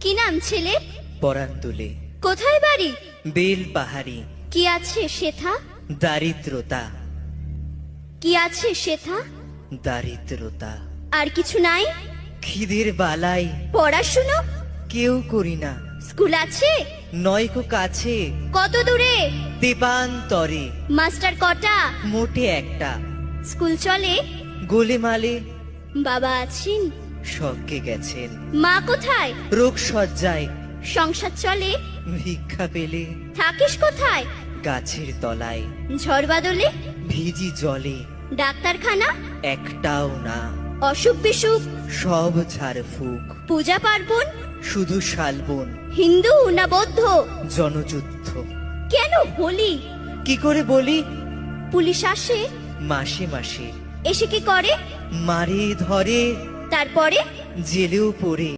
কি নাম ছেলে? পরান তুলে কোথায় বাড়ি? বেল পাহাড়ি। কি আছে সেথা? দারিদ্রতা, কি আছে সেথা? দারিদ্রতা। আর কিছু নাই? খিদের বালাই পড়াশুনো? কেউ করি না। স্কুল আছে? নয়কো কাছে কত দূরে? দেবান্তরে। মাস্টার কটা? মোটে একটা। স্কুল চলে? গোলেমালে বাবা আছেন? স্বর্গে গেছেন। মা কোথায়? রোগ সজ্জায় সংসার চলে? ভিক্ষা পেলে থাকিস কোথায়? গাছের তলায়। ঝড় বাদলে? ভিজি জলে ডাক্তারখানা? একটাও না। অসুখ বিসুখ? সব ঝাড়ফুঁক। পূজা পার্বণ? শুধু শালবন। হিন্দু না বৌদ্ধ? জনযুদ্ধ। কেন হোলি? কি করে বলি? পুলিশ আসে? মাসে মাসে এসে কি করে? মারে ধরে, তারপরে? জেলেও পড়ে।